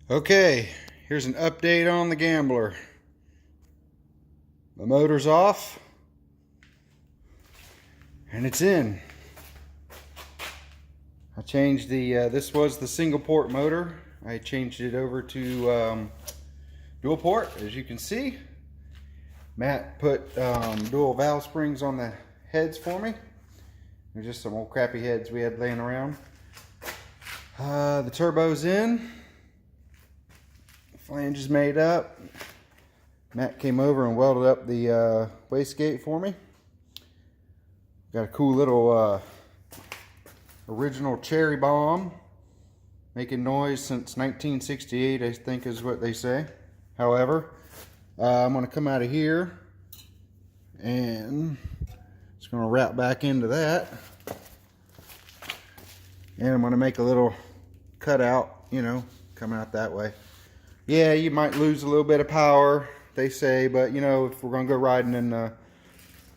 Okay, here's an update on the Gambler. The motor's off and it's in. I changed the, this was the single port motor. I changed it over to dual port, as you can see. Matt put dual valve springs on the heads for me. They're just some old crappy heads we had laying around. The turbo's in. Flange is made up. Matt came over and welded up the wastegate for me. Got a cool little original cherry bomb, making noise since 1968, I think is what they say. However, I'm going to come out of here and just going to wrap back into that, and I'm going to make a little cutout, you know, coming out that way. Yeah, you might lose a little bit of power, they say, but you know, if we're going to go riding in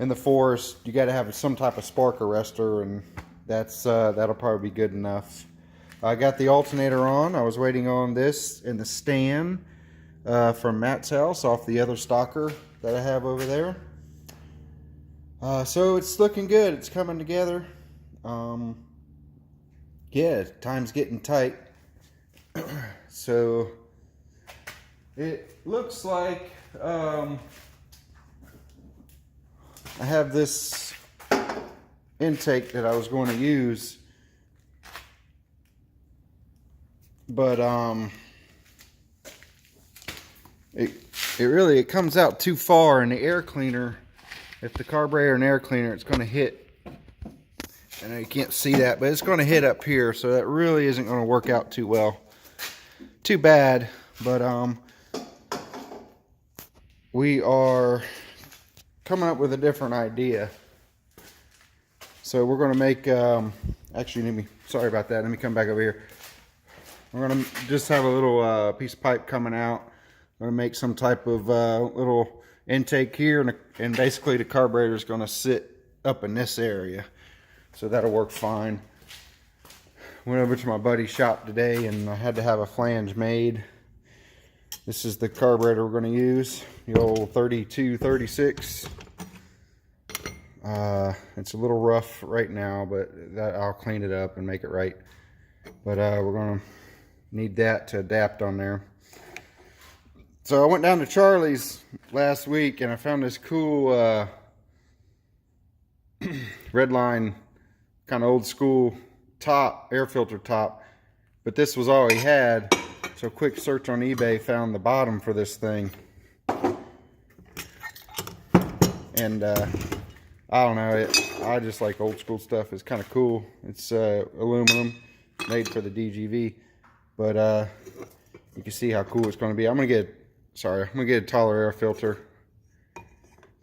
the forest, you got to have some type of spark arrestor, and that's that'll probably be good enough. I got the alternator on. I was waiting on this in the stand from Matt's house off the other stalker that I have over there. So it's looking good. It's coming together. Yeah, time's getting tight. So it looks like I have this intake that I was going to use, but it comes out too far in the air cleaner. If the carburetor and air cleaner, it's going to hit. I know you can't see that, but it's going to hit up here, so that really isn't going to work out too well. Too bad, but we are coming up with a different idea. So we're going to make, actually, sorry about that. Let me come back over here. We're going to just have a little piece of pipe coming out. We're going to make some type of little intake here, and basically the carburetor is going to sit up in this area. So that'll work fine. Went over to my buddy's shop today and I had to have a flange made. This is the carburetor we're going to use, the old 3236. It's a little rough right now, but I'll clean it up and make it right. But we're going to need that to adapt on there. So I went down to Charlie's last week and I found this cool Redline kind of old school top, air filter top, but this was all he had. So quick search on eBay found the bottom for this thing, and I don't know, I just like old school stuff. It's kind of cool. It's aluminum, made for the DGV, but you can see how cool it's going to be. I'm gonna get a taller air filter,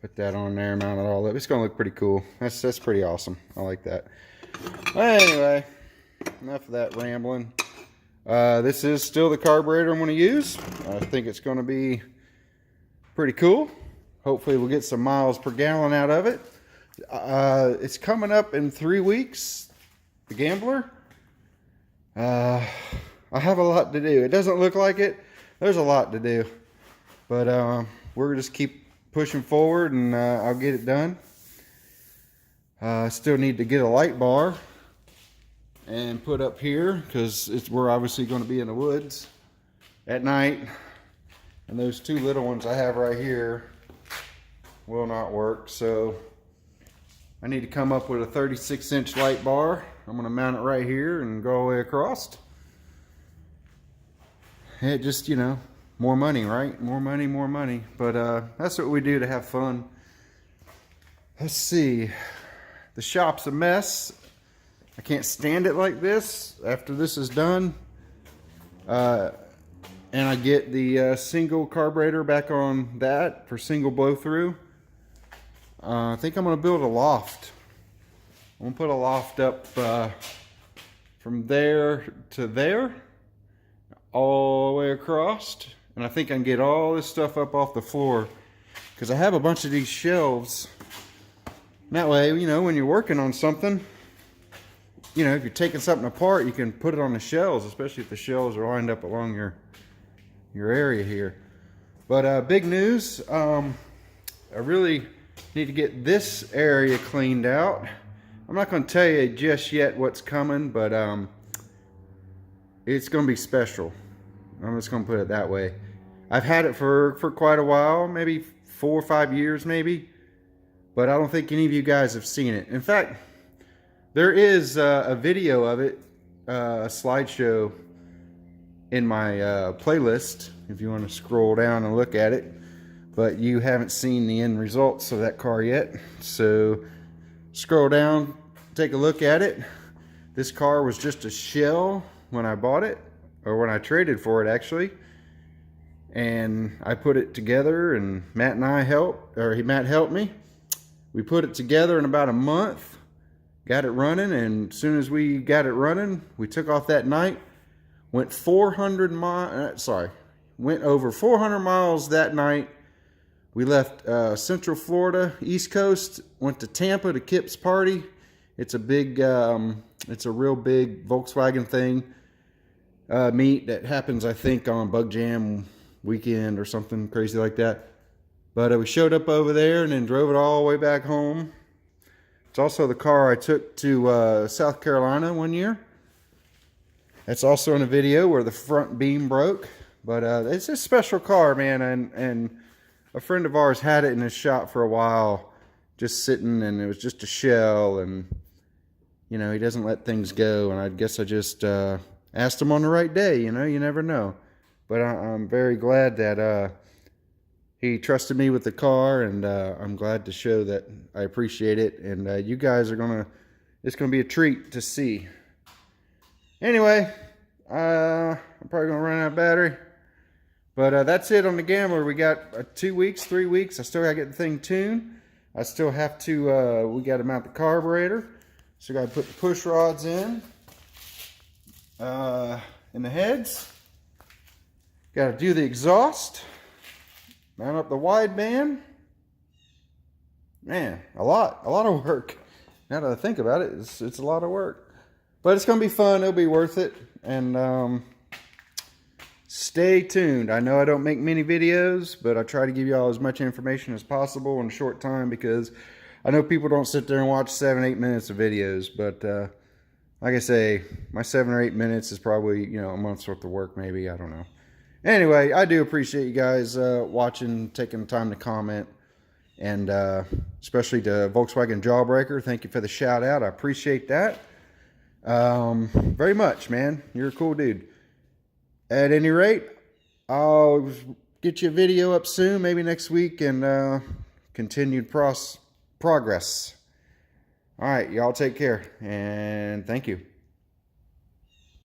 put that on there, mount it all up. It's gonna look pretty cool. That's pretty awesome. I like that. Well, anyway, enough of that rambling. This is still the carburetor I'm going to use. I think it's going to be pretty cool. Hopefully we'll get some miles per gallon out of it. It's coming up in 3 weeks, the Gambler. I have a lot to do. It doesn't look like it. There's a lot to do. But we're just keep pushing forward, and I'll get it done. I still need to get a light bar and put up here because we're obviously going to be in the woods at night, and those two little ones I have right here will not work. So I need to come up with a 36-inch light bar. I'm going to mount it right here and go all the way across. It just, you know, more money, right? More money. But that's what we do to have fun. Let's see. The shop's a mess. I can't stand it like this after this is done. And I get the single carburetor back on that for single blow through. I think I'm going to build a loft. I'm going to put a loft up from there to there, all the way across. And I think I can get all this stuff up off the floor, because I have a bunch of these shelves. And that way, you know, when you're working on something, you know, if you're taking something apart, you can put it on the shelves, especially if the shelves are lined up along your your area here. But big news, I really need to get this area cleaned out. I'm not going to tell you just yet what's coming, but it's going to be special. I'm just going to put it that way. I've had it for quite a while, maybe 4 or 5 years maybe, but I don't think any of you guys have seen it. In fact, there is a video of it, a slideshow in my playlist, if you want to scroll down and look at it, but you haven't seen the end results of that car yet. So scroll down, take a look at it. This car was just a shell when I bought it, or when I traded for it actually, and I put it together, and Matt helped me. We put it together in about a month, got it running, and as soon as we got it running, we took off that night, went over 400 miles that night. We left Central Florida, East Coast, went to Tampa to Kip's party. It's a big, it's a real big Volkswagen thing, meet that happens, I think, on Bug Jam weekend or something crazy like that. But we showed up over there and then drove it all the way back home. It's also the car I took to South Carolina one year. That's also in a video where the front beam broke. But it's a special car, man, and a friend of ours had it in his shop for a while, just sitting, and it was just a shell, and you know, he doesn't let things go, and I guess I just asked him on the right day, you know, you never know. But I'm very glad that he trusted me with the car, and I'm glad to show that I appreciate it, and you guys are it's gonna be a treat to see. Anyway, I'm probably gonna run out of battery. But that's it on the Gambler. We got 2 weeks, 3 weeks. I still got to get the thing tuned. I still have to, we got to mount the carburetor. So got to put the push rods in the heads. Got to do the exhaust. Mount up the wideband. Man, a lot of work. Now that I think about it, it's a lot of work. But it's going to be fun. It'll be worth it. And, stay tuned. I know I don't make many videos, but I try to give you all as much information as possible in a short time, because I know people don't sit there and watch 7-8 minutes of videos. But like I say, my 7 or 8 minutes is probably, you know, a month's worth of work maybe. I don't know. Anyway, I do appreciate you guys watching, taking the time to comment, and especially to Volkswagen Jawbreaker. Thank you for the shout out. I appreciate that very much, man. You're a cool dude. At any rate, I'll get you a video up soon, maybe next week, and continued progress. All right, y'all take care, and thank you.